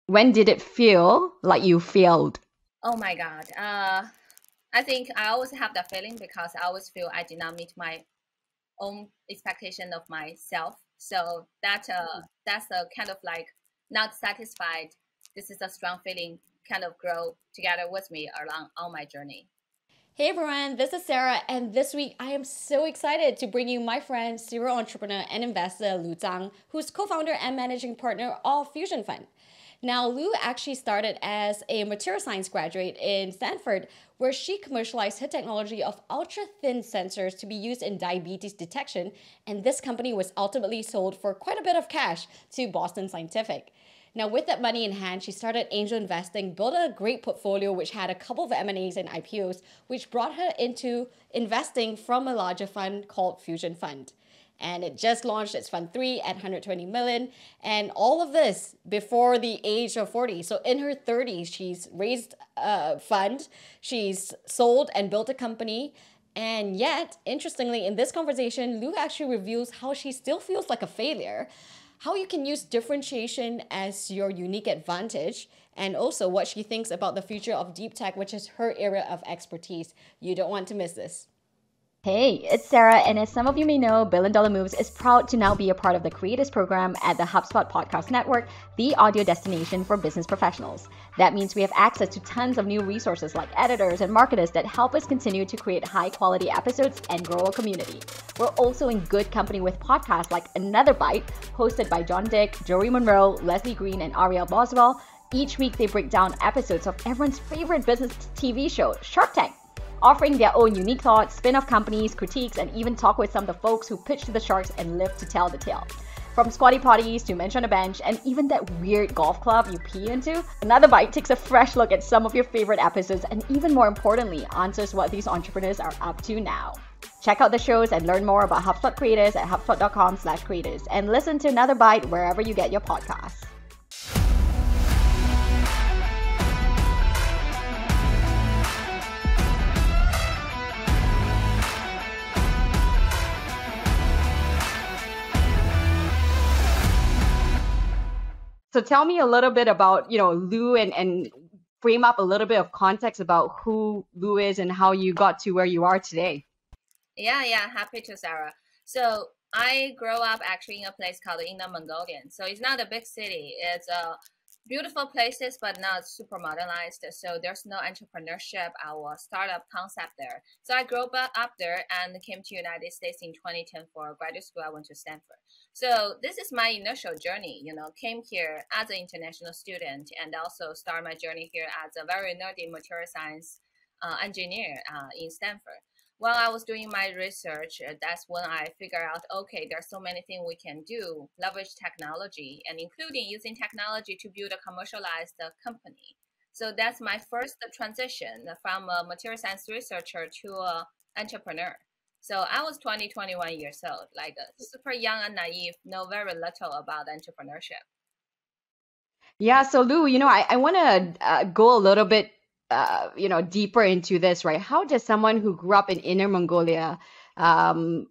When did it feel like you failed? Oh my God. I think I always have that feeling because I always feel I did not meet my own expectation of myself. So that's a kind of like not satisfied. This is a strong feeling kind of grow together with me along on my journey. Hey everyone, this is Sarah, and this week I am so excited to bring you my friend, serial entrepreneur and investor Lu Zhang, who's co-founder and managing partner of Fusion Fund. Now, Lu actually started as a material science graduate in Stanford, where she commercialized her technology of ultra-thin sensors to be used in diabetes detection, and this company was ultimately sold for quite a bit of cash to Boston Scientific. Now, with that money in hand, she started angel investing, built a great portfolio which had a couple of M&As and IPOs, which brought her into investing from a larger fund called Fusion Fund. And it just launched its fund 3 at 120 million. And all of this before the age of 40. So in her 30s, she's raised a fund, she's sold and built a company. And yet, interestingly, in this conversation, Lu actually reveals how she still feels like a failure, how you can use differentiation as your unique advantage, and also what she thinks about the future of deep tech, which is her area of expertise. You don't want to miss this. Hey, it's Sarah, and as some of you may know, Billion Dollar Moves is proud to now be a part of the Creators Program at the HubSpot Podcast Network, the audio destination for business professionals. That means we have access to tons of new resources like editors and marketers that help us continue to create high-quality episodes and grow a community. We're also in good company with podcasts like Another Bite, hosted by John Dick, Joey Monroe, Leslie Green, and Ariel Boswell. Each week, they break down episodes of everyone's favorite business TV show, Shark Tank, offering their own unique thoughts, spin-off companies, critiques, and even talk with some of the folks who pitch to the sharks and live to tell the tale. From squatty potties to mensch on a bench, and even that weird golf club you pee into, Another Bite takes a fresh look at some of your favorite episodes and even more importantly, answers what these entrepreneurs are up to now. Check out the shows and learn more about HubSpot creators at hubspot.com/creators and listen to Another Bite wherever you get your podcasts. So tell me a little bit about, Lu and frame up a little bit of context about who Lu is and how you got to where you are today. Yeah, happy to, Sarah. So I grew up actually in a place called Inner Mongolian. So it's not a big city. It's beautiful places, but not super modernized. So there's no entrepreneurship or startup concept there. So I grew up there and came to United States in 2010 for graduate school. I went to Stanford. So this is my initial journey, came here as an international student and also start my journey here as a very nerdy material science engineer in Stanford. While I was doing my research, that's when I figured out, okay, there's so many things we can do, leverage technology, and including using technology to build a commercialized company. So that's my first transition from a material science researcher to a entrepreneur. So I was 20, 21 years old, like super young and naive, know very little about entrepreneurship. Yeah, so Lu, I want to go a little bit, deeper into this, right? How does someone who grew up in Inner Mongolia, um,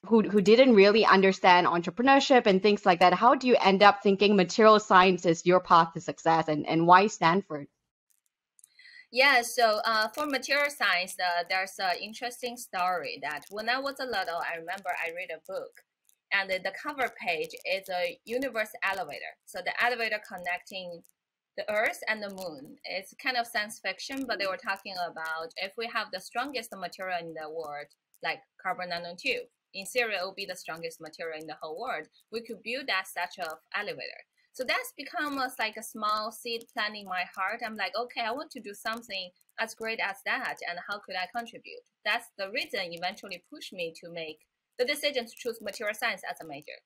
who didn't really understand entrepreneurship and things like that, how do you end up thinking material science is your path to success, and why Stanford? Yeah, so for material science, there's an interesting story that when I was a little, I remember I read a book, and the cover page is a universe elevator. So the elevator connecting the Earth and the Moon. It's kind of science fiction, but they were talking about if we have the strongest material in the world, like carbon nanotube, in theory, it will be the strongest material in the whole world. We could build that such of elevator. So that's become like a small seed planting my heart. I'm like, okay, I want to do something as great as that, and how could I contribute? That's the reason eventually pushed me to make the decision to choose material science as a major.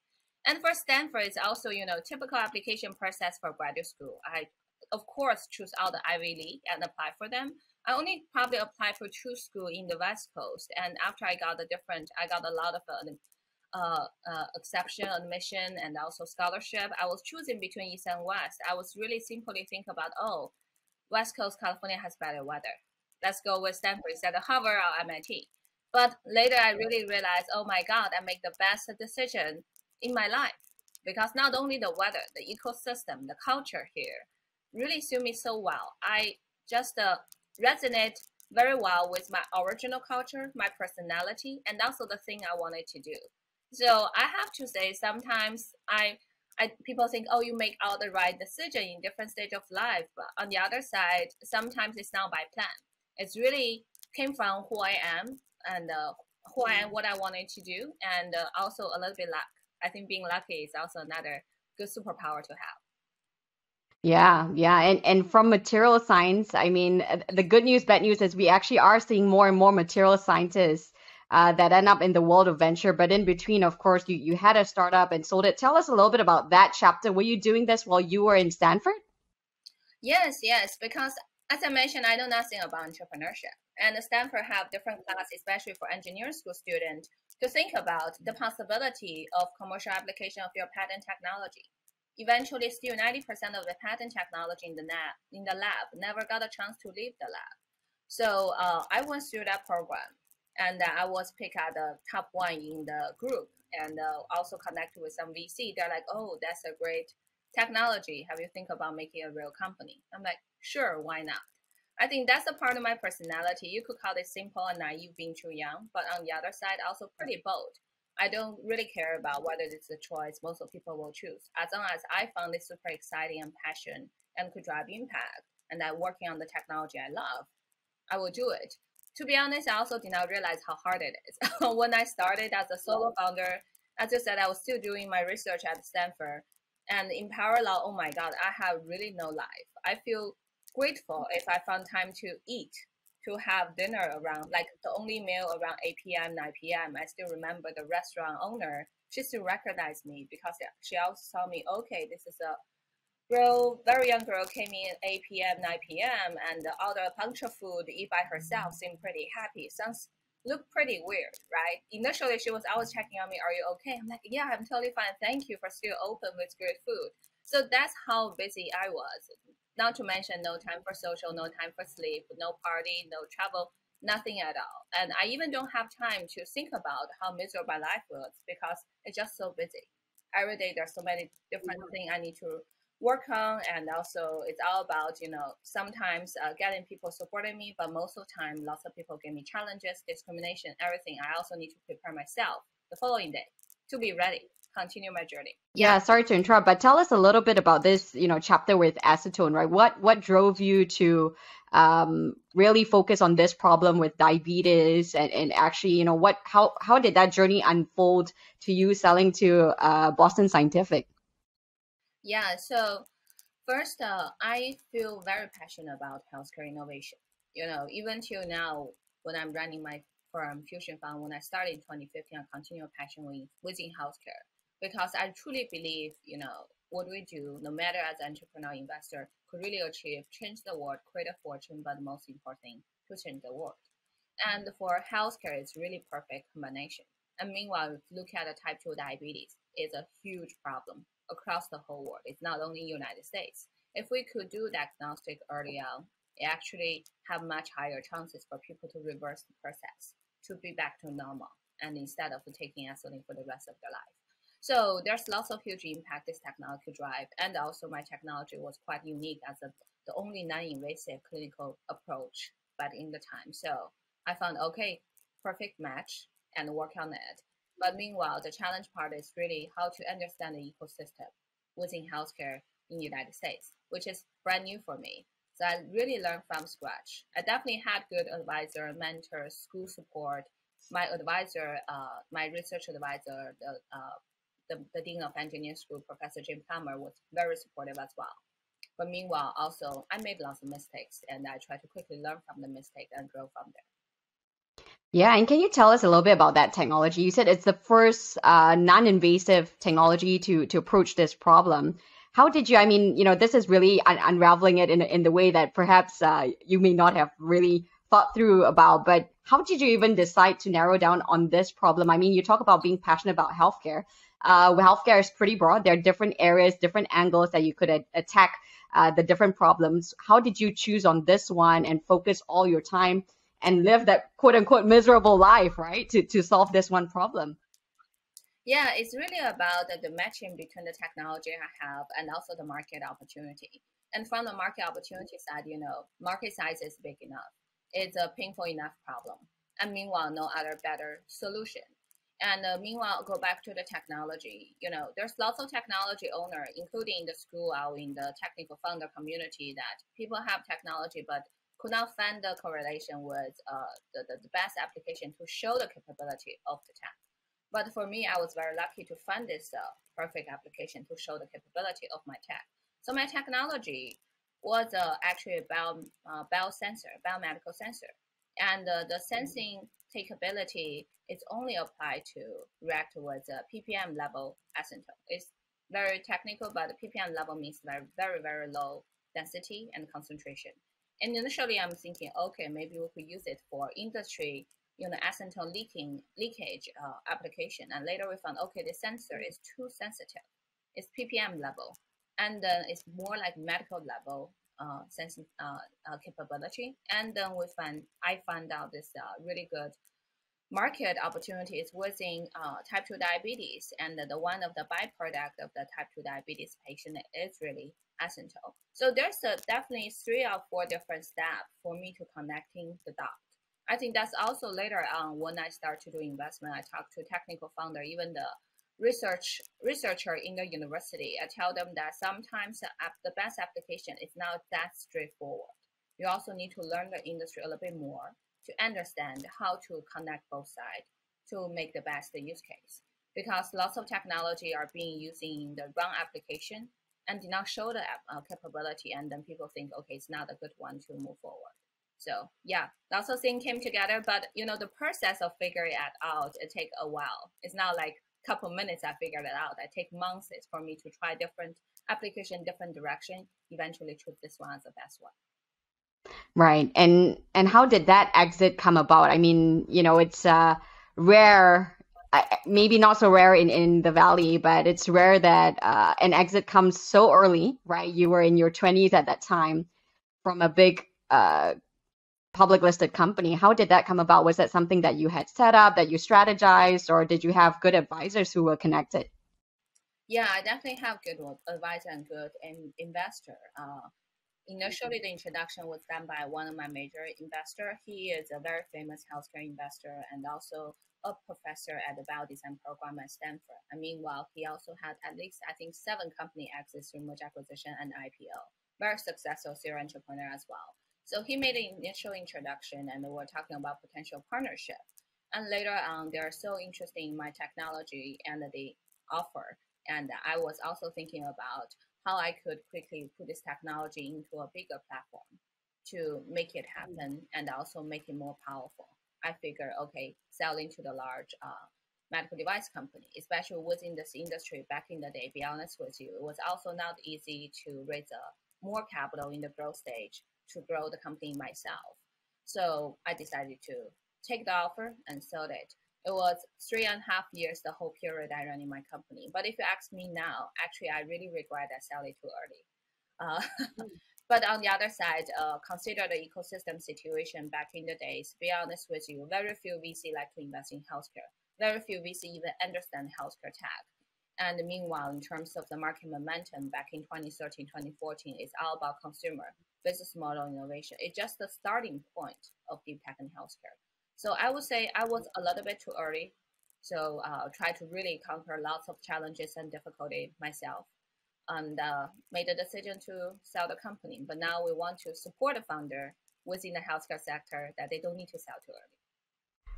And for Stanford, it's also, typical application process for graduate school. I, of course, choose all the Ivy League and apply for them. I only probably applied for two schools in the West Coast. And after I got a lot of exception, admission, and also scholarship. I was choosing between East and West. I was really simply think about, oh, West Coast California has better weather. Let's go with Stanford instead of Harvard or MIT. But later I really realized, oh my God, I make the best decision in my life because not only the weather, the ecosystem, the culture here, really suit me so well. I just resonate very well with my original culture, my personality, and also the thing I wanted to do. So I have to say, sometimes people think, oh, you make all the right decision in different stage of life. But on the other side, sometimes it's not by plan. It's really came from who I am and who I am, what I wanted to do, and also a little bit luck. I think being lucky is also another good superpower to have. Yeah, yeah. And from material science, I mean, the good news, bad news is we actually are seeing more and more material scientists that end up in the world of venture. But in between, of course, you had a startup and sold it. Tell us a little bit about that chapter. Were you doing this while you were in Stanford? Yes, because as I mentioned, I know nothing about entrepreneurship. And Stanford have different classes, especially for engineering school students, to think about the possibility of commercial application of your patent technology. Eventually, still 90% of the patent technology in the lab never got a chance to leave the lab. So I went through that program, and I was picked at the top one in the group, and also connected with some VC. They're like, oh, that's a great technology. Have you think about making a real company? I'm like, sure, why not? I think that's a part of my personality. You could call it simple and naive, being too young, but on the other side, also pretty bold. I don't really care about whether it's a choice most of people will choose. As long as I found it super exciting and passion and could drive impact, and I'm working on the technology I love, I will do it. To be honest, I also did not realize how hard it is. When I started as a solo founder, as you said, I was still doing my research at Stanford. And in parallel, oh my God, I have really no life. I feel grateful if I found time to eat, to have dinner around, like the only meal around 8 p.m., 9 p.m. I still remember the restaurant owner, she still recognized me because she also saw me, okay, this is a girl, very young girl came in 8 p.m., 9 p.m. and ordered a bunch of food, eat by herself, seemed pretty happy. Looked pretty weird, right? Initially, she was always checking on me, are you okay? I'm like, yeah, I'm totally fine. Thank you for still open with good food. So that's how busy I was. Not to mention no time for social, no time for sleep, no party, no travel, nothing at all. And I even don't have time to think about how miserable my life was because it's just so busy. Every day there's so many different things I need to work on, and also it's all about, sometimes getting people supporting me, but most of the time lots of people give me challenges, discrimination, everything. I also need to prepare myself the following day to be ready, continue my journey. Yeah, sorry to interrupt, but tell us a little bit about this, chapter with acetone, right? What drove you to really focus on this problem with diabetes, and actually, how did that journey unfold to you selling to Boston Scientific? Yeah, so first, I feel very passionate about healthcare innovation. Even till now, when I'm running my firm, Fusion Fund, when I started in 2015, I continue passion within healthcare because I truly believe, what we do, no matter as an entrepreneur investor, could really achieve, change the world, create a fortune, but the most important thing, to change the world. And for healthcare, it's really perfect combination. And meanwhile, if you look at the type 2 diabetes, it's a huge problem across the whole world. It's not only United States. If we could do diagnostic early on, it actually have much higher chances for people to reverse the process, to be back to normal, and instead of taking insulin for the rest of their life. So there's lots of huge impact this technology could drive. And also my technology was quite unique as the only non-invasive clinical approach back in the time. So I found, okay, perfect match and work on it. But meanwhile, the challenge part is really how to understand the ecosystem within healthcare in the United States, which is brand new for me. So I really learned from scratch. I definitely had good advisor, mentor, school support. My advisor, my research advisor, the Dean of Engineering School, Professor Jim Plummer, was very supportive as well. But meanwhile, also, I made lots of mistakes, and I try to quickly learn from the mistake and grow from there. Yeah, and can you tell us a little bit about that technology? You said it's the first non-invasive technology to approach this problem. How did you, this is really unraveling it in the way that perhaps you may not have really thought through about, but how did you even decide to narrow down on this problem? I mean, you talk about being passionate about healthcare. Healthcare is pretty broad. There are different areas, different angles that you could attack the different problems. How did you choose on this one and focus all your time and live that quote unquote miserable life, right? To solve this one problem. Yeah, it's really about the matching between the technology I have and also the market opportunity. And from the market opportunity side, market size is big enough. It's a painful enough problem. And meanwhile, no other better solution. And meanwhile, go back to the technology. There's lots of technology owner, including in the school or in the technical founder community, that people have technology but could not find the correlation with the best application to show the capability of the tech. But for me, I was very lucky to find this perfect application to show the capability of my tech. So my technology was actually a biomedical sensor. And the sensing capability is only applied to react with ppm level acetone. It's very technical, but the ppm level means very, very, very low density and concentration. And initially, I'm thinking, okay, maybe we could use it for industry, acetone leakage application. And later we found, okay, the sensor is too sensitive. It's ppm level, and then it's more like medical level sensing capability. And then I found out this really good market opportunity is within type 2 diabetes, and the one of the byproduct of the type 2 diabetes patient is really acetone. So there's definitely 3 or 4 different steps for me to connecting the dot. I think that's also later on when I start to do investment, I talk to technical founder, even the researcher in the university. I tell them that sometimes the best application is not that straightforward. You also need to learn the industry a little bit more to understand how to connect both sides to make the best use case. Because lots of technology are being used in the wrong application and did not show the capability, and then people think, okay, it's not a good one to move forward. So yeah, lots of things came together, but the process of figuring it out, it takes a while. It's not like a couple minutes I figured it out. It takes months for me to try different application, different direction, eventually choose this one as the best one. Right. And how did that exit come about? I mean, it's rare, maybe not so rare in the Valley, but it's rare that an exit comes so early, right? You were in your 20s at that time from a big public listed company. How did that come about? Was that something that you had set up, that you strategized, or did you have good advisors who were connected? Yeah, I definitely have good advisor and good investor. Initially, the introduction was done by one of my major investors. He is a very famous healthcare investor and also a professor at the biodesign program at Stanford. And meanwhile, he also had at least, I think, 7 company exits through merger acquisition and IPO. Very successful serial entrepreneur as well. So he made an initial introduction, and we were talking about potential partnership. And later on, they are so interested in my technology and the offer. And I was also thinking about how I could quickly put this technology into a bigger platform to make it happen and also make it more powerful. I figure, okay, selling to the large medical device company, especially within this industry back in the day, be honest with you, it was also not easy to raise more capital in the growth stage to grow the company myself. So I decided to take the offer and sell it. It was 3.5 years, the whole period I ran in my company. But if you ask me now, actually, I really regret I sell it too early. But on the other side, consider the ecosystem situation back in the days. Be honest with you, very few VC like to invest in healthcare. Very few VC even understand healthcare tech. And meanwhile, in terms of the market momentum back in 2013, 2014, it's all about consumer business model innovation. It's just the starting point of deep tech and healthcare. So I would say I was a little bit too early. So try to really conquer lots of challenges and difficulty myself, and made the decision to sell the company. But now we want to support the founder within the healthcare sector that they don't need to sell too early.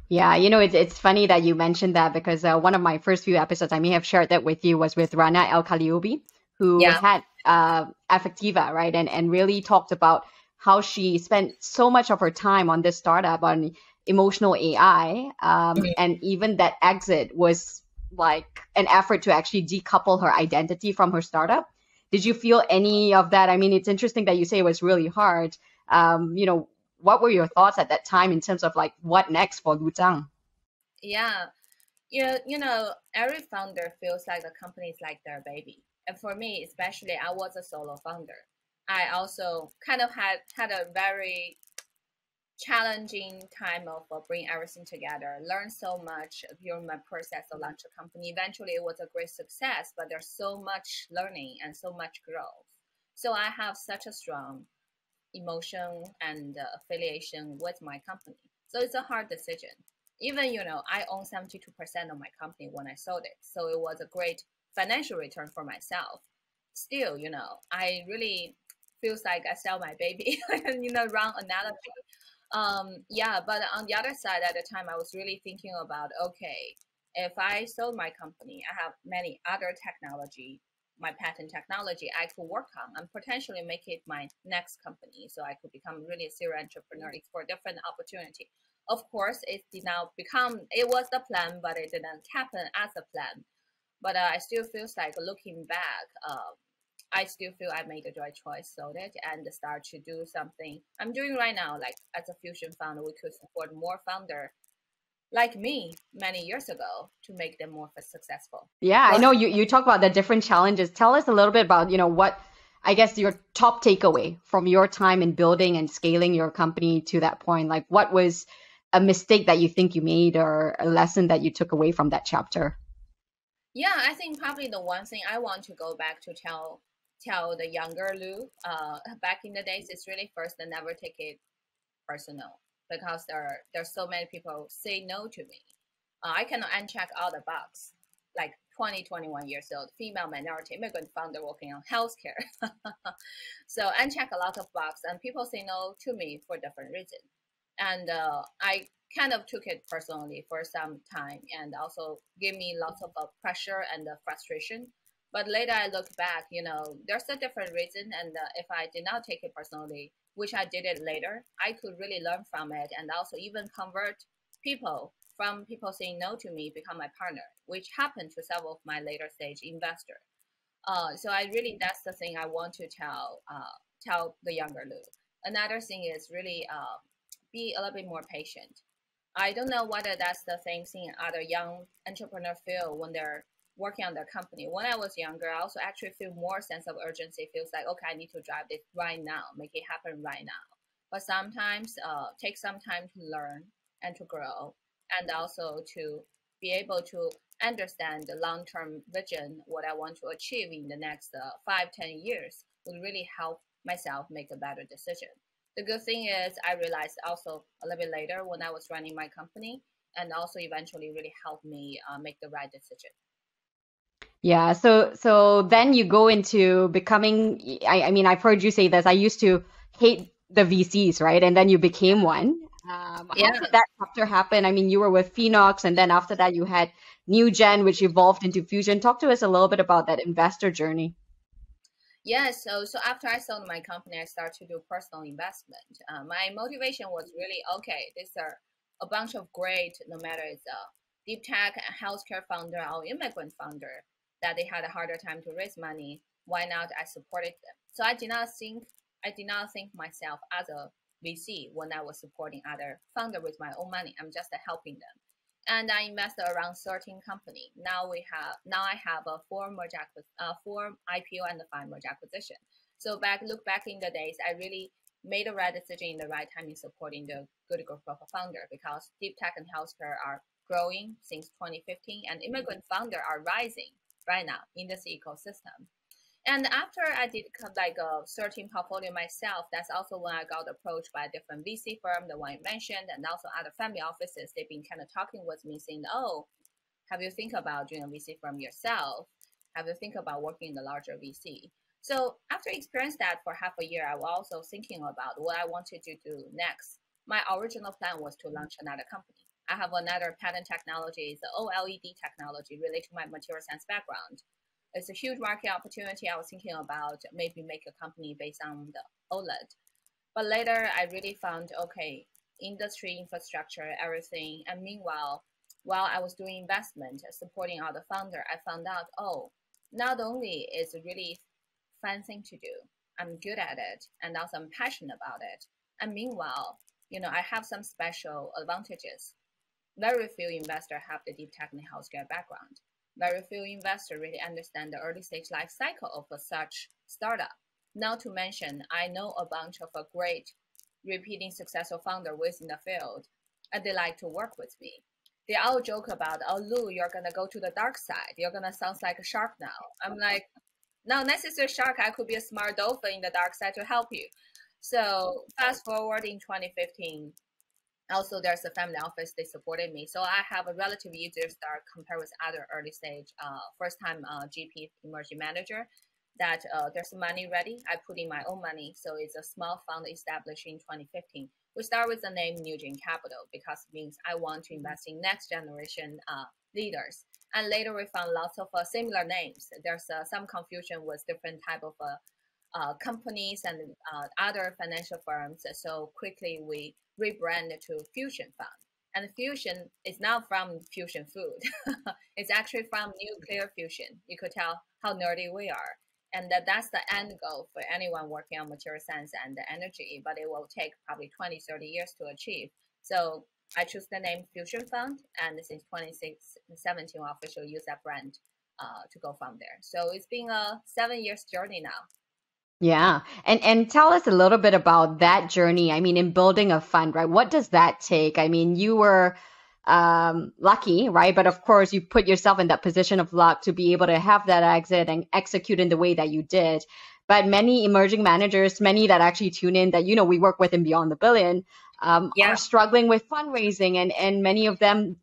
Yeah, it's funny that you mentioned that because one of my first few episodes, I may have shared that with you, was with Rana El Khaliobi, who had Affectiva, right? And really talked about how she spent so much of her time on this startup on emotional AI. And even that exit was like an effort to actually decouple her identity from her startup. Did you feel any of that? I mean, it's interesting that you say it was really hard. What were your thoughts at that time in terms of like what next for Lu Zhang? Yeah, every founder feels like the company is like their baby. And for me, especially, I was a solo founder. I also kind of had a very challenging time of bringing everything together, learned so much during my process to launch a company. Eventually, it was a great success, but there's so much learning and so much growth. So I have such a strong emotion and affiliation with my company. So it's a hard decision. Even, I own 72% of my company when I sold it. So it was a great financial return for myself. Still, I really feels like I sell my baby, wrong analogy. Yeah, but on the other side, at the time, I was really thinking about, okay, if I sold my company, I have many other technology, my patent technology I could work on and potentially make it my next company. So I could become really a serial entrepreneur, explore different opportunity. Of course, it did not become, it was the plan, but it didn't happen as a plan. But I still feels like looking back, I still feel I made the right choice, sold it, and start to do something I'm doing right now. Like as a fusion founder, we could support more founder like me many years ago to make them more successful. Yeah, I know you talk about the different challenges. Tell us a little bit about, what I guess your top takeaway from your time in building and scaling your company to that point. Like what was a mistake that you think you made or a lesson that you took away from that chapter? Yeah, I think probably the one thing I want to go back to tell the younger Lu back in the days is really first to never take it personal, because there's so many people say no to me. I cannot uncheck all the box, like 20, 21 years old, female minority, immigrant founder working on healthcare. So uncheck a lot of box, and people say no to me for different reasons. And I kind of took it personally for some time, and also gave me lots of pressure and frustration. But later I look back, there's a different reason, and if I did not take it personally, which I did it later, I could really learn from it, and also even convert people from people saying no to me become my partner, which happened to several of my later stage investors. So I really, that's the thing I want to tell the younger Lu. Another thing is really be a little bit more patient. I don't know whether that's the same thing in other young entrepreneur feel when they're working on their company. When I was younger, I also actually feel more sense of urgency. It feels like, okay, I need to drive this right now, make it happen right now. But sometimes take some time to learn and to grow, and also to be able to understand the long-term vision, what I want to achieve in the next 5-10 years would really help myself make a better decision. The good thing is I realized also a little bit later when I was running my company, and also eventually really helped me make the right decision. Yeah, so then you go into becoming, I mean, I've heard you say this. I used to hate the VCs, right? And then you became one. How Yeah. did that chapter happen? I mean, you were with Phoenix, and then after that you had New Gen, which evolved into Fusion. Talk to us a little bit about that investor journey. Yeah, so after I sold my company, I started to do personal investment. My motivation was really, okay, these are a bunch of great, no matter it's a deep tech, healthcare founder, or immigrant founder, that they had a harder time to raise money. Why not? I supported them. So I did not think myself as a VC when I was supporting other founder with my own money. I'm just helping them. And I invested around 13 company. Now I have a four IPO and 5 merge acquisition. So look back in the days, I really made the right decision in the right time in supporting the good group of founder, because deep tech and healthcare are growing since 2015, and immigrant founder are rising right now in this ecosystem. And after I did like a certain portfolio myself, that's also when I got approached by a different VC firm, the one you mentioned, and also other family offices. They've been kind of talking with me saying, oh, have you think about doing a VC firm yourself? Have you think about working in the larger VC? So after experiencing that for half a year, I was also thinking about what I wanted to do next. My original plan was to launch another company. I have another patent technology, it's the OLED technology related to my material science background. It's a huge market opportunity. I was thinking about maybe make a company based on the OLED. But later I really found, okay, industry, infrastructure, everything. And meanwhile, while I was doing investment, supporting other founder, I found out, oh, not only is it really fun thing to do, I'm good at it, and also I'm passionate about it. And meanwhile, I have some special advantages. Very few investors have the deep tech and healthcare background. Very few investors really understand the early stage life cycle of such startup. Not to mention, I know a bunch of a great repeating successful founder within the field, and they like to work with me. They all joke about, oh, Lu, you're going to go to the dark side. You're going to sound like a shark now. I'm like, not necessarily shark. I could be a smart dolphin in the dark side to help you. So fast forward in 2015. Also, there's a family office, they supported me. So I have a relatively easier start compared with other early stage, first time GP emerging manager that there's money ready. I put in my own money. So it's a small fund established in 2015. We start with the name New Gen Capital because it means I want to invest in next generation leaders. And later we found lots of similar names. There's some confusion with different type of companies and other financial firms. So quickly we rebranded to Fusion Fund. And fusion is not from fusion food. It's actually from nuclear fusion. You could tell how nerdy we are. And that's the end goal for anyone working on material science and energy, but it will take probably 20, 30 years to achieve. So I choose the name Fusion Fund, and since 2017, we officially use that brand to go from there. So it's been a 7 years journey now. Yeah. And tell us a little bit about that journey. I mean, in building a fund, right? What does that take? I mean, you were lucky, right? But of course, you put yourself in that position of luck to be able to have that exit and execute in the way that you did. But many emerging managers, many that actually tune in that, we work with in Beyond the Billion, are struggling with fundraising. And many of them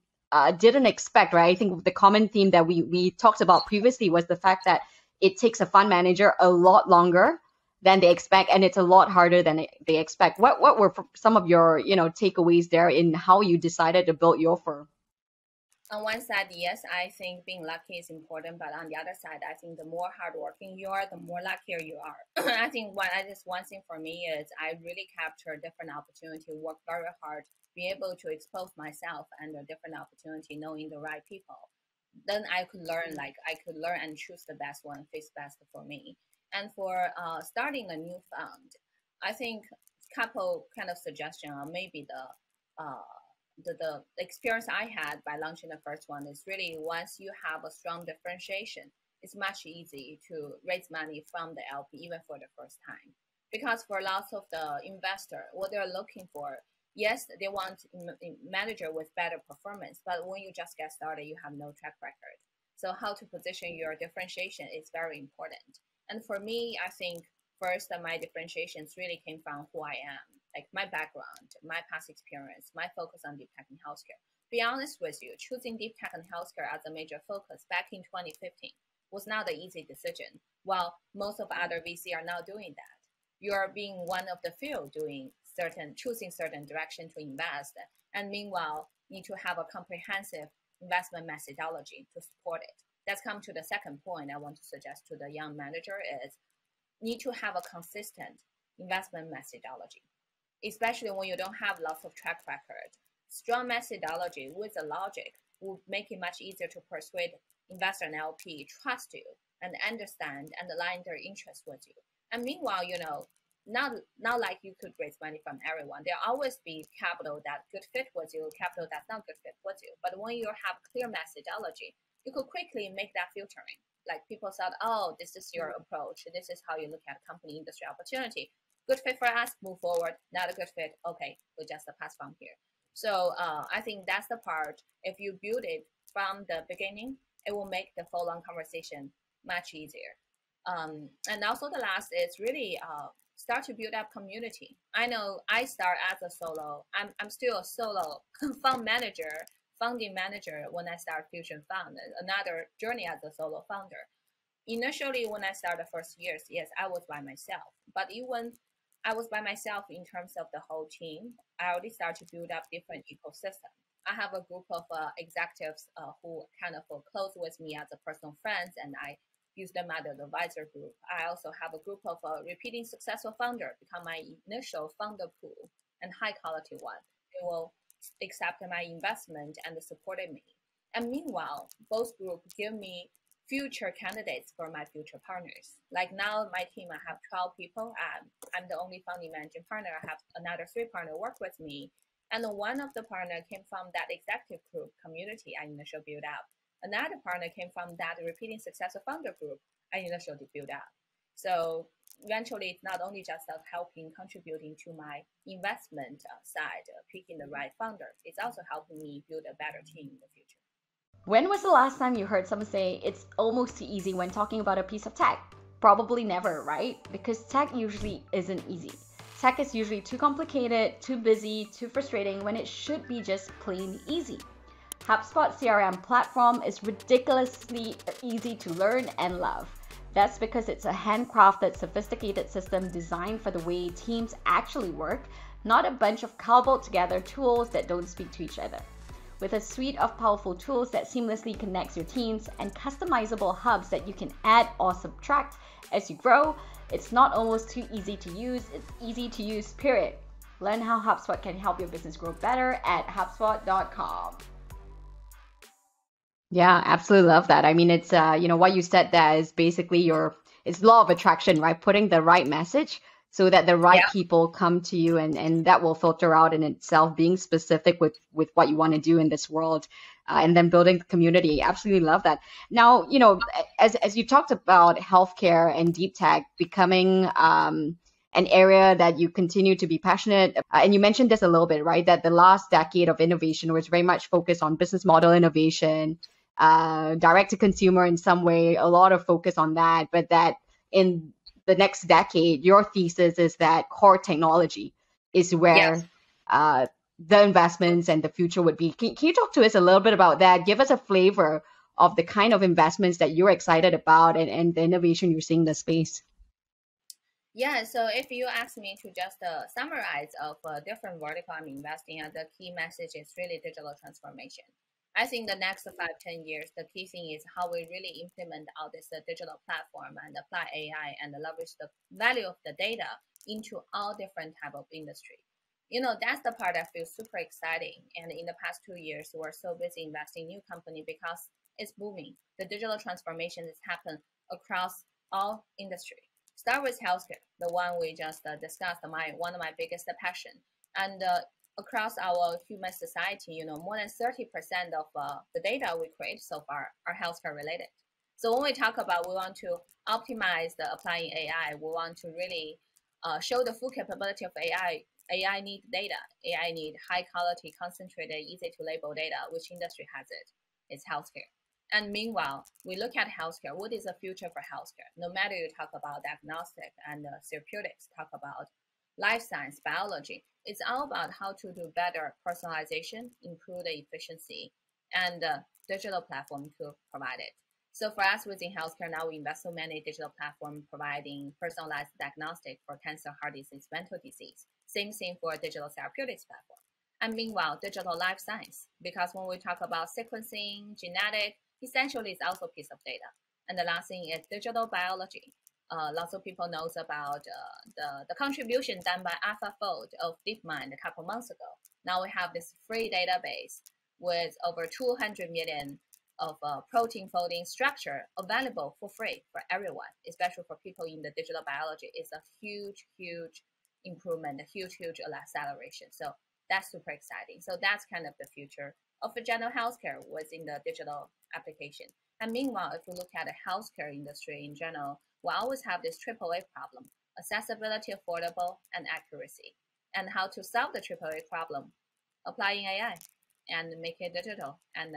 didn't expect, right? I think the common theme that we talked about previously was the fact that it takes a fund manager a lot longer than they expect, and it's a lot harder than they expect. What were some of your takeaways there in how you decided to build your firm? On one side, yes, I think being lucky is important, but on the other side, I think the more hardworking you are, the more luckier you are. I think one thing for me is I really capture different opportunity, work very hard, be able to expose myself and a different opportunity, knowing the right people. Then I could learn and choose the best one, fits best for me. And for starting a new fund, I think couple kind of suggestion, or maybe the experience I had by launching the first one is really once you have a strong differentiation, it's much easier to raise money from the LP even for the first time. Because for lots of the investor, what they're looking for, yes, they want a manager with better performance, but when you just get started, you have no track record. So how to position your differentiation is very important. And for me, I think first my differentiations really came from who I am, like my background, my past experience, my focus on deep tech and healthcare. To be honest with you, choosing deep tech and healthcare as a major focus back in 2015 was not an easy decision. While most of other VC are now doing that, you are being one of the few choosing certain direction to invest, and meanwhile need to have a comprehensive investment methodology to support it. Let's come to the second point I want to suggest to the young manager is need to have a consistent investment methodology, especially when you don't have lots of track record. Strong methodology with a logic will make it much easier to persuade investor and LP trust you and understand and align their interests with you. And meanwhile, not like you could raise money from everyone. There'll always be capital that could fit with you, capital that's not good fit with you. But when you have clear methodology, you could quickly make that filtering. Like people said, oh, this is your approach. This is how you look at company industry opportunity. Good fit for us, move forward. Not a good fit, okay, we'll just pass from here. So I think that's the part. If you build it from the beginning, it will make the full-on conversation much easier. And also the last is really start to build up community. I know I start as a solo. I'm still a solo founding manager when I start Fusion Fund, another journey as a solo founder. Initially, when I started the first years, yes, I was by myself. But even I was by myself in terms of the whole team, I already started to build up different ecosystems. I have a group of executives who kind of close with me as a personal friends, and I use them as an advisor group. I also have a group of repeating successful founder become my initial founder pool and high quality one. They will accept my investment and supported me. And meanwhile, both groups give me future candidates for my future partners. Like now, my team, I have 12 people. I'm the only founding managing partner. I have another 3 partners work with me. And one of the partners came from that executive group community I initially built up. Another partner came from that repeating successful founder group I initially built up. So eventually, it's not only just helping, contributing to my investment side, picking the right founder. It's also helping me build a better team in the future. When was the last time you heard someone say it's almost too easy when talking about a piece of tech? Probably never, right? Because tech usually isn't easy. Tech is usually too complicated, too busy, too frustrating when it should be just plain easy. HubSpot CRM platform is ridiculously easy to learn and love. That's because it's a handcrafted, sophisticated system designed for the way teams actually work, not a bunch of cobbled together tools that don't speak to each other. With a suite of powerful tools that seamlessly connects your teams and customizable hubs that you can add or subtract as you grow, it's not almost too easy to use, it's easy to use, period. Learn how HubSpot can help your business grow better at HubSpot.com. Yeah, absolutely love that. I mean, it's what you said there is basically it's law of attraction, right? Putting the right message so that the right people come to you, and that will filter out in itself, being specific with what you want to do in this world, and then building the community. Absolutely love that. Now, as you talked about healthcare and deep tech becoming an area that you continue to be passionate, and you mentioned this a little bit, right? That the last decade of innovation was very much focused on business model innovation, direct to consumer in some way, a lot of focus on that, but that in the next decade, your thesis is that core technology is where the investments and the future would be. Can you talk to us a little bit about that? Give us a flavor of the kind of investments that you're excited about and the innovation you're seeing in the space. Yeah, so if you ask me to just summarize of different vertical I'm investing in, the key message is really digital transformation. I think the next 5-10 years, the key thing is how we really implement all this digital platform and apply AI and leverage the value of the data into all different type of industry. That's the part that feels super exciting. And in the past 2 years, we're so busy investing in new company because it's booming. The digital transformation has happened across all industry. Start with healthcare, the one we just discussed, one of my biggest passion. And across our human society, more than 30% of the data we create so far are healthcare related. So when we talk about we want to optimize the applying AI, we want to really show the full capability of AI. AI need data. AI need high quality, concentrated, easy to label data. Which industry has it? It's healthcare. And meanwhile, we look at healthcare. What is the future for healthcare? No matter you talk about diagnostic and therapeutics, talk about life science, biology, it's all about how to do better personalization, improve the efficiency, and digital platform to provide it. So for us within healthcare, now we invest so many digital platforms providing personalized diagnostic for cancer, heart disease, mental disease. Same thing for digital therapeutics platform. And meanwhile, digital life science, because when we talk about sequencing, genetic, essentially it's also a piece of data. And the last thing is digital biology. Lots of people knows about the contribution done by AlphaFold of DeepMind a couple months ago. Now we have this free database with over 200 million of protein folding structure available for free for everyone, especially for people in the digital biology. It's a huge, huge improvement, a huge, huge acceleration. So that's super exciting. So that's kind of the future of the general healthcare within the digital application. And meanwhile, if we look at the healthcare industry in general, we always have this AAA problem: accessibility, affordable, and accuracy. And how to solve the AAA problem? Applying AI and make it digital, and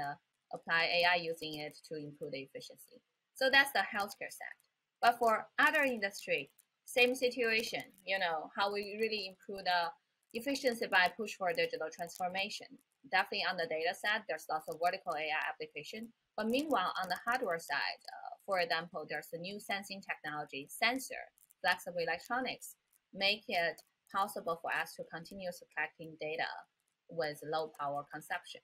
apply AI using it to improve the efficiency. So that's the healthcare side. But for other industry, same situation, how we really improve the efficiency by push for digital transformation. Definitely on the data side, there's lots of vertical AI application. But meanwhile, on the hardware side, for example, there's a new sensing technology, sensor, flexible electronics, make it possible for us to continue collecting data with low power consumption.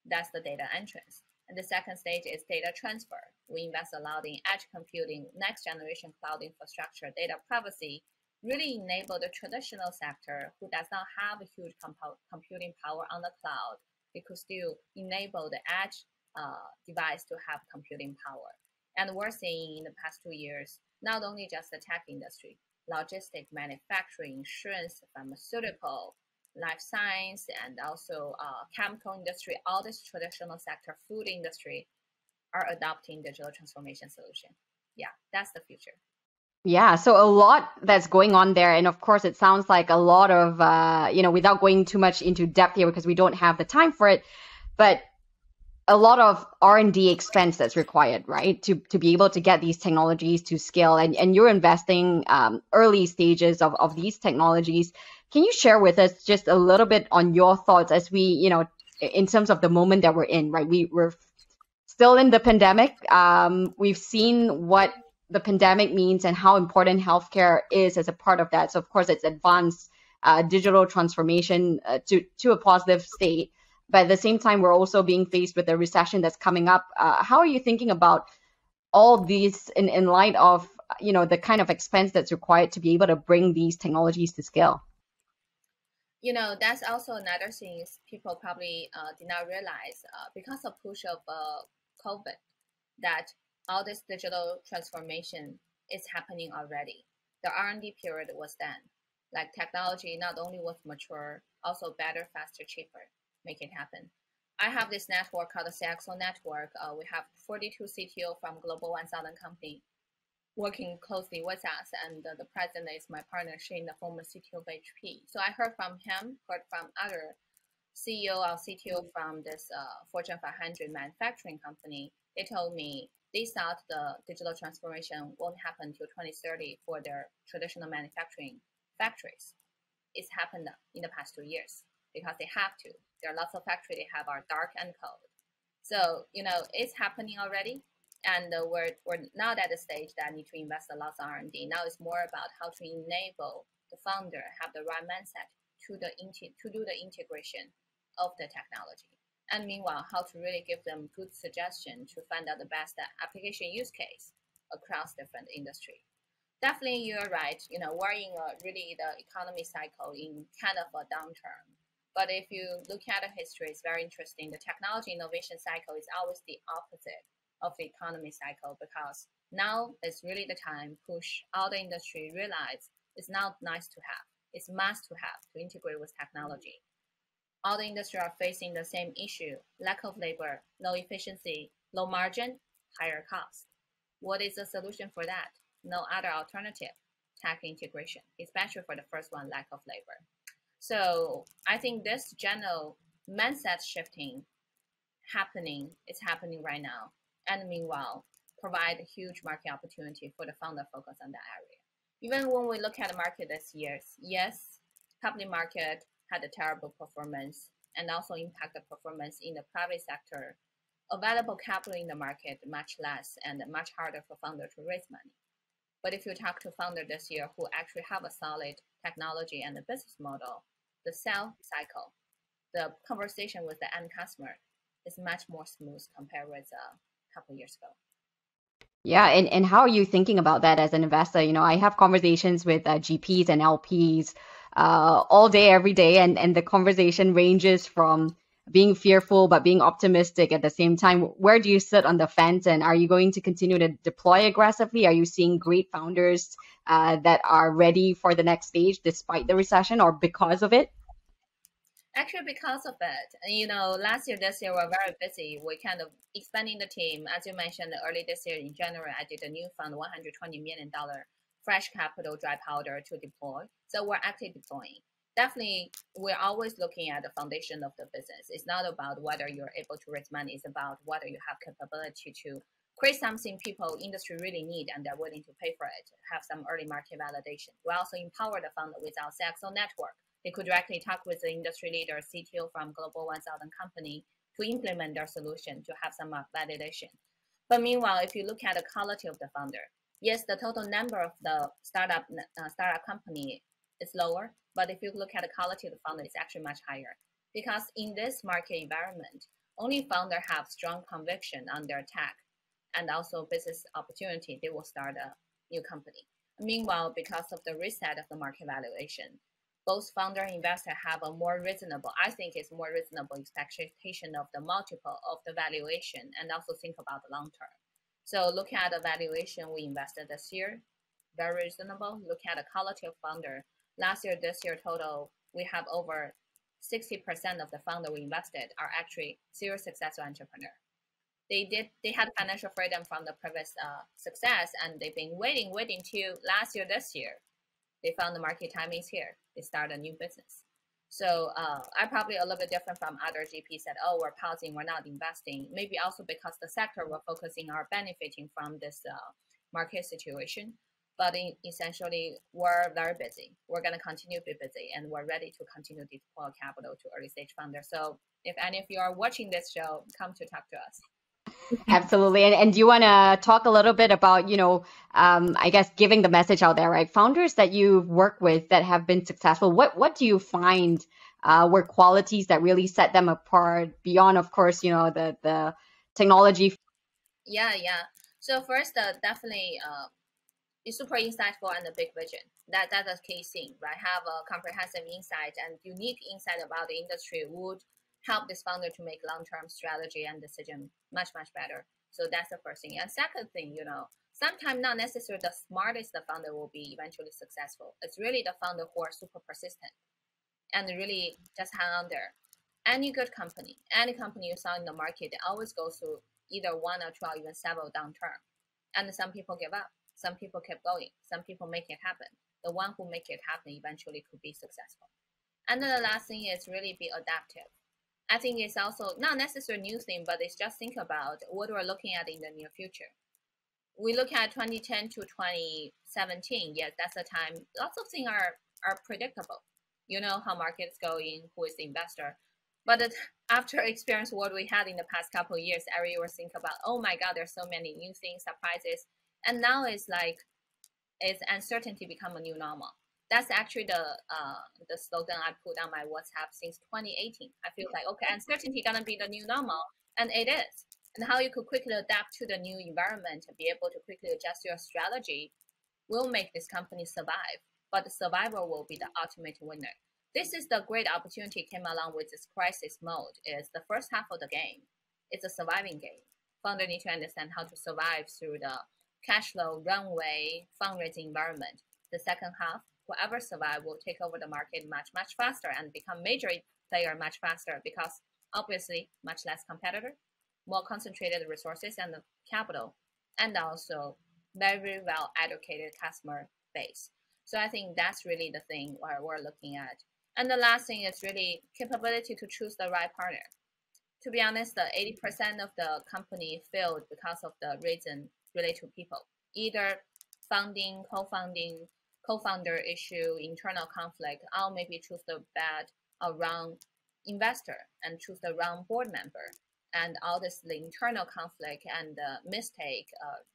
That's the data entrance. And the second stage is data transfer. We invest a lot in edge computing, next generation cloud infrastructure, data privacy, really enable the traditional sector who does not have a huge computing power on the cloud. They could still enable the edge device to have computing power. And we're seeing in the past 2 years, not only just the tech industry, logistic, manufacturing, insurance, pharmaceutical, life science, and also chemical industry, all this traditional sector, food industry, are adopting digital transformation solution. Yeah, that's the future. Yeah, so a lot that's going on there. And of course, it sounds like a lot of, without going too much into depth here because we don't have the time for it, but a lot of R&D expense that's required, right, to be able to get these technologies to scale. And you're investing early stages of these technologies. Can you share with us just a little bit on your thoughts as we, in terms of the moment that we're in, right? We're still in the pandemic. We've seen what the pandemic means and how important healthcare is as a part of that. So of course, it's advanced digital transformation to a positive state. But at the same time, we're also being faced with a recession that's coming up. How are you thinking about all these in light of the kind of expense that's required to be able to bring these technologies to scale? That's also another thing people probably did not realize because of push of COVID, that all this digital transformation is happening already. The R&D period was done. Like technology not only was mature, also better, faster, cheaper, make it happen. I have this network called the CXO network. We have 42 CTO from Global 1000 company working closely with us, and the president is my partner, Shane, the former CTO of HP. So I heard from him, heard from other CEO or CTO from this Fortune 500 manufacturing company. They told me they thought the digital transformation won't happen until 2030 for their traditional manufacturing factories. It's happened in the past 2 years because they have to. There are lots of factories they have are dark and cold. So, it's happening already. And we're not at the stage that need to invest a lot of R&D. Now it's more about how to enable the founder have the right mindset to do the integration of the technology. And meanwhile, how to really give them good suggestion to find out the best application use case across different industry. Definitely, you're right. We're in really the economy cycle in kind of a downturn. But if you look at the history, it's very interesting. The technology innovation cycle is always the opposite of the economy cycle, because now is really the time push all the industry realize it's not nice to have, it's must to have to integrate with technology. All the industry are facing the same issue: lack of labor, low efficiency, low margin, higher cost. What is the solution for that? No other alternative: tech integration, especially for the first one, lack of labor. So I think this general mindset shifting it's happening right now. And meanwhile, provide a huge market opportunity for the founder focus on that area. Even when we look at the market this year, yes, public market had a terrible performance and also impact the performance in the private sector. Available capital in the market much less and much harder for founder to raise money. But if you talk to founder this year who actually have a solid technology and a business model, the sales cycle, the conversation with the end customer is much more smooth compared with couple years ago. Yeah, and how are you thinking about that as an investor? I have conversations with GPs and LPs all day, every day, and the conversation ranges from being fearful but being optimistic at the same time. Where do you sit on the fence, and are you going to continue to deploy aggressively? Are you seeing great founders that are ready for the next stage despite the recession or because of it? Actually, because of it, last year, this year, we're very busy. We're kind of expanding the team. As you mentioned, early this year in January, I did a new fund, $120 million fresh capital dry powder to deploy. So we're actually deploying. Definitely, we're always looking at the foundation of the business. It's not about whether you're able to raise money. It's about whether you have capability to create something people, industry really need and they're willing to pay for it, have some early market validation. We also empower the founder with our CXO network. They could directly talk with the industry leader, CTO from Global 1000 company to implement their solution to have some validation. But meanwhile, if you look at the quality of the founder, yes, the total number of the startup company is lower, but if you look at the quality of the founder, it's actually much higher. Because in this market environment, only founder have strong conviction on their tech and also business opportunity, they will start a new company. Meanwhile, because of the reset of the market valuation, both founder and investor have a more reasonable, I think it's more reasonable expectation of the multiple of the valuation and also think about the long term. So look at the valuation we invested this year, very reasonable. Look at the quality of founder. Last year, this year total, we have over 60% of the founder we invested are actually serious successful entrepreneur. They had financial freedom from the previous success, and they've been waiting till last year, this year. They found the market timing is here. They start a new business. So I'm probably a little bit different from other GPs that, oh, we're pausing, we're not investing. Maybe also because the sector we're focusing are benefiting from this market situation. But essentially, we're very busy. We're going to continue to be busy, and we're ready to continue to deploy capital to early stage funders. So if any of you are watching this show, come to talk to us. Absolutely. And do you want to talk a little bit about, I guess giving the message out there, right? Founders that you work with that have been successful, what do you find were qualities that really set them apart beyond, of course, the technology? Yeah. So first, definitely it's super insightful and a big vision. That's a key thing, right? Have a comprehensive insight and unique insight about the industry would help this founder to make long-term strategy and decision much better. So that's the first thing. And second thing, sometimes not necessarily the smartest the founder will be eventually successful. It's really the founder who are super persistent and really just hang on there. Any good company, any company you saw in the market, they always go through either one or two or even several downturn. And some people give up. Some people keep going. Some people make it happen. The one who make it happen eventually could be successful. And then the last thing is really be adaptive. I think it's also not necessarily a new thing, but it's just think about what we're looking at in the near future. We look at 2010 to 2017. Yes, that's the time. Lots of things are predictable. You know how market's going, who is the investor. But after experience what we had in the past couple of years, everyone think about, oh my God, there's so many new things, surprises. And now it's like, it's uncertainty become a new normal. That's actually the slogan I put on my WhatsApp since 2018. I feel like, okay, uncertainty gonna be the new normal, and it is. And how you could quickly adapt to the new environment and be able to quickly adjust your strategy will make this company survive. But the survivor will be the ultimate winner. This is the great opportunity came along with this crisis mode. Is the first half of the game. It's a surviving game. Founder need to understand how to survive through the cash flow, runway, fundraising environment. The second half, whoever survive will take over the market much faster and become major player much faster because obviously much less competitor, more concentrated resources and capital, and also very well educated customer base. So I think that's really the thing where we're looking at. And the last thing is really capability to choose the right partner. To be honest, the 80% of the company failed because of the reason related to people, either funding, co-founding, co-founder issue, internal conflict, or maybe choose the bad or wrong investor and choose the wrong board member. And all this the internal conflict and the mistake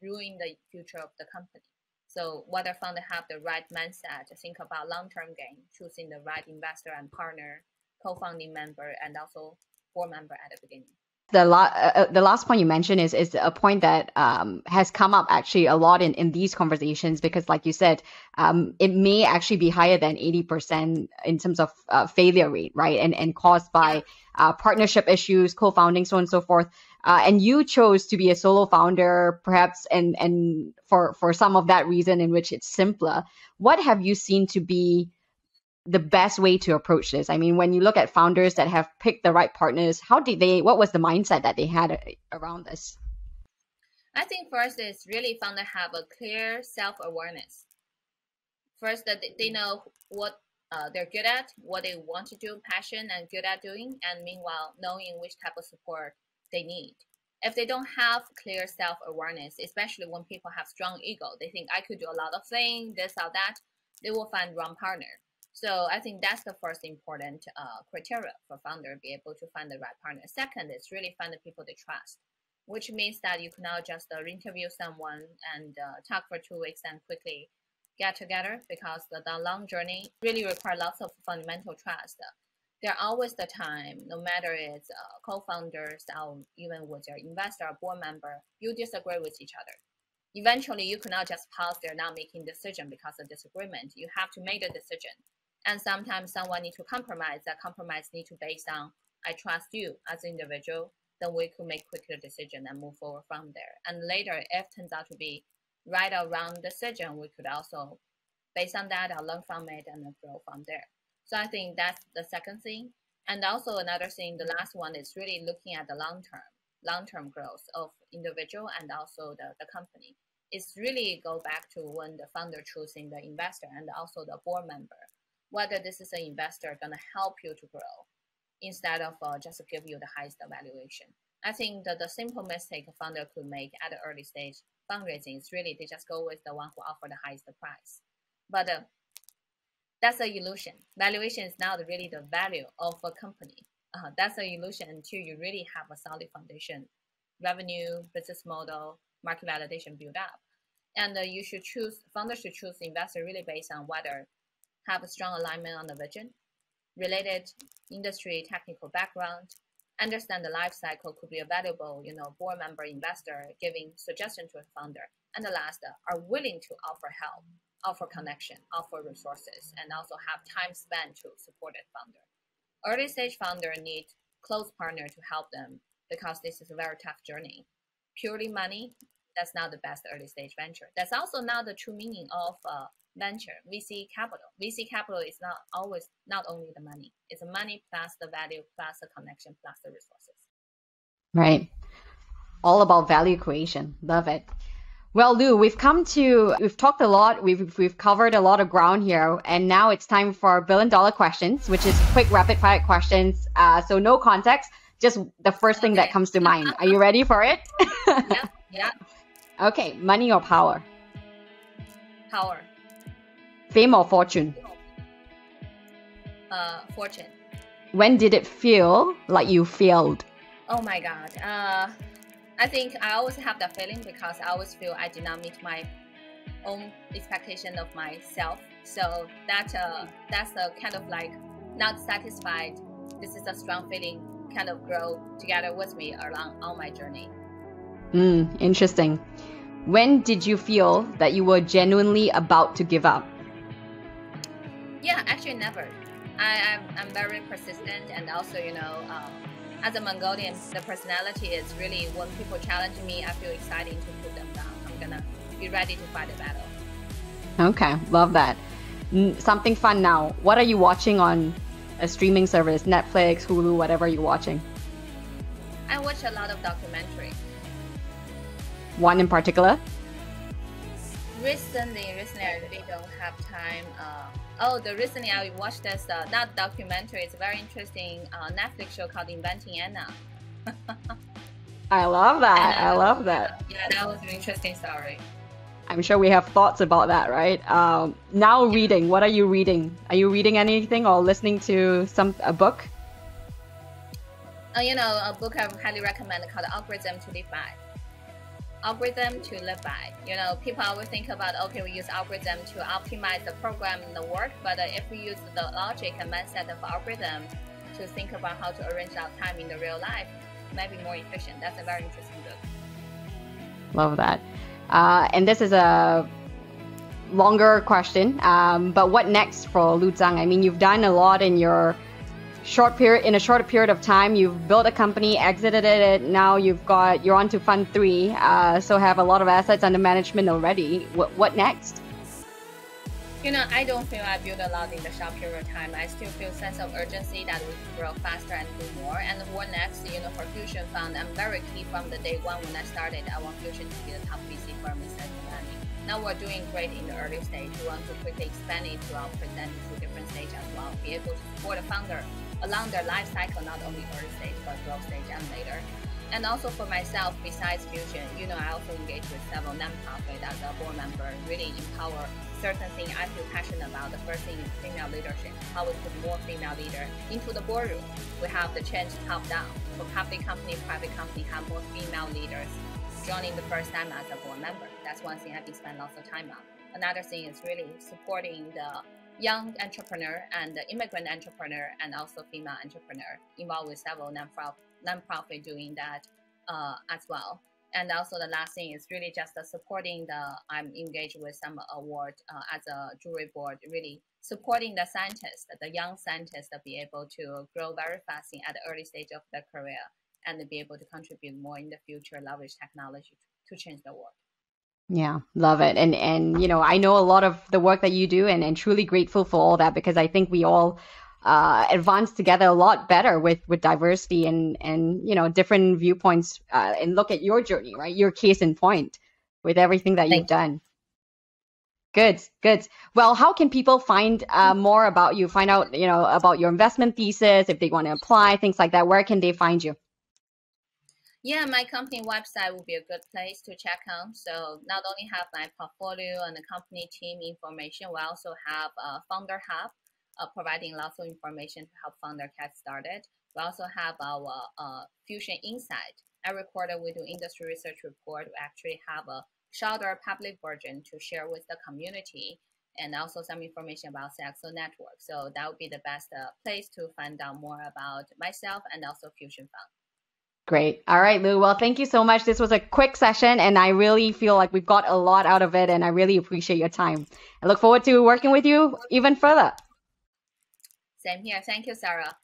ruin the future of the company. So whether founder have the right mindset to think about long-term gain, choosing the right investor and partner, co-founding member, and also board member at the beginning. The last point you mentioned is a point that has come up actually a lot in these conversations because, like you said, it may actually be higher than 80% in terms of failure rate, right? And caused by partnership issues, co-founding, so on and so forth. And you chose to be a solo founder, perhaps, and for some of that reason in which it's simpler. What have you seen to be the best way to approach this? I mean, when you look at founders that have picked the right partners, what was the mindset that they had around this? I think first is really founder have a clear self-awareness. First, that they know what they're good at, what they want to do, passion and good at doing, and meanwhile, knowing which type of support they need. If they don't have clear self-awareness, especially when people have strong ego, they think I could do a lot of things, this or that, they will find wrong partner. So I think that's the first important criteria for founder, be able to find the right partner. Second is really find the people they trust, which means that you cannot just interview someone and talk for 2 weeks and quickly get together because the long journey really requires lots of fundamental trust. There always the time, no matter it's co-founders or even with your investor or board member, you disagree with each other. Eventually, you cannot just pause there, not making decision because of disagreement. You have to make the decision. And sometimes someone need to compromise. That compromise need to based on, I trust you as an individual, then we could make quicker decision and move forward from there. And later, if it turns out to be right or wrong decision, we could also, based on that, I'll learn from it and then grow from there. So I think that's the second thing. And also another thing, the last one is really looking at the long-term growth of individual and also the company. It's really go back to when the founder choosing the investor and also the board member. whether this is an investor going to help you to grow instead of just give you the highest valuation. I think that the simple mistake a founder could make at the early stage fundraising is really they just go with the one who offer the highest price. But that's an illusion. Valuation is not really the value of a company. That's an illusion until you really have a solid foundation, revenue, business model, market validation built up. And you should choose, founders should choose investor really based on whether have a strong alignment on the vision, related industry technical background, understand the life cycle, could be a valuable, board member investor giving suggestion to a founder. And the last, are willing to offer help, offer connection, offer resources, and also have time spent to support that founder. Early stage founder need close partner to help them because this is a very tough journey. Purely money, that's not the best early stage venture. That's also not the true meaning of venture, VC capital. VC capital is not only the money. It's the money plus the value plus the connection plus the resources. Right. All about value creation. Love it. Well, Lu, we've talked a lot. We've covered a lot of ground here, and now it's time for our $1 billion questions, which is quick rapid fire questions. So no context, just the first thing that comes to mind. Are you ready for it? Yeah. Okay, money or power? Power. Fame or fortune? Fortune. When did it feel like you failed? Oh my God. I think I always have that feeling because I always feel I did not meet my own expectation of myself. So that's a kind of like not satisfied. This is a strong feeling kind of grow together with me along on my journey. Interesting. When did you feel that you were genuinely about to give up? Yeah, actually never. I'm very persistent, and also, as a Mongolian, the personality is really when people challenge me, I feel exciting to put them down. I'm gonna be ready to fight the battle. Okay, love that. Something fun now. What are you watching on a streaming service? Netflix, Hulu, whatever you're watching? I watch a lot of documentary. One in particular? Recently, I really don't have time. Recently I watched this, not documentary, it's a very interesting Netflix show called Inventing Anna. I love that. I love that. Yeah, that was an interesting story. I'm sure we have thoughts about that, right? Now reading, what are you reading? Are you reading anything or listening to a book? A book I highly recommend called Algorithm to Live By. Algorithm to live by. People always think about, okay, we use algorithm to optimize the program and the work, but if we use the logic and mindset of algorithm to think about how to arrange our time in the real life, maybe more efficient. That's a very interesting book. Love that. And this is a longer question, but what next for Lu Zhang? I mean, you've done a lot in a short period of time. You've built a company, exited it. Now you're on to fund 3. So have a lot of assets under management already. What next? I don't feel I built a lot in the short period of time. I still feel sense of urgency that we can grow faster and do more. And what next? For Fusion Fund, I'm very key from the day one when I started. I want Fusion to be the top VC firm in Silicon Valley. Now we're doing great in the early stage. We want to quickly expand it to our present to different stages as well. Be able to support a founder along their life cycle, not only early stage, but growth stage and later. And also for myself, besides Fusion, I also engage with several nonprofits as a board member, really empower certain things I feel passionate about. The first thing is female leadership, how we put more female leaders into the boardroom. We have the change top down. For public company, private company, have more female leaders joining the first time as a board member. That's one thing I've been spending lots of time on. Another thing is really supporting the young entrepreneur and the immigrant entrepreneur and also female entrepreneur, involved with several nonprofit doing that as well. And also the last thing is really just supporting I'm engaged with some award as a jury board, really supporting the scientists, the young scientists to be able to grow very fast at the early stage of their career and to be able to contribute more in the future, leverage technology to change the world. Yeah, love it. And I know a lot of the work that you do and truly grateful for all that, because I think we all advance together a lot better with diversity and different viewpoints and look at your journey, right? Your case in point with everything that you've done. Good, good. Well, how can people find more about you, find out, about your investment thesis, if they want to apply, things like that? Where can they find you? Yeah, my company website would be a good place to check on. So not only have my portfolio and the company team information, we also have a founder hub providing lots of information to help founder get started. We also have our Fusion Insight. Every quarter we do industry research report. We actually have a shorter public version to share with the community, and also some information about Saxo Network. So that would be the best place to find out more about myself and also Fusion Fund. Great. All right, Lu. Well, thank you so much. This was a quick session, and I really feel like we've got a lot out of it, and I really appreciate your time. I look forward to working with you even further. Same here. Thank you, Sarah.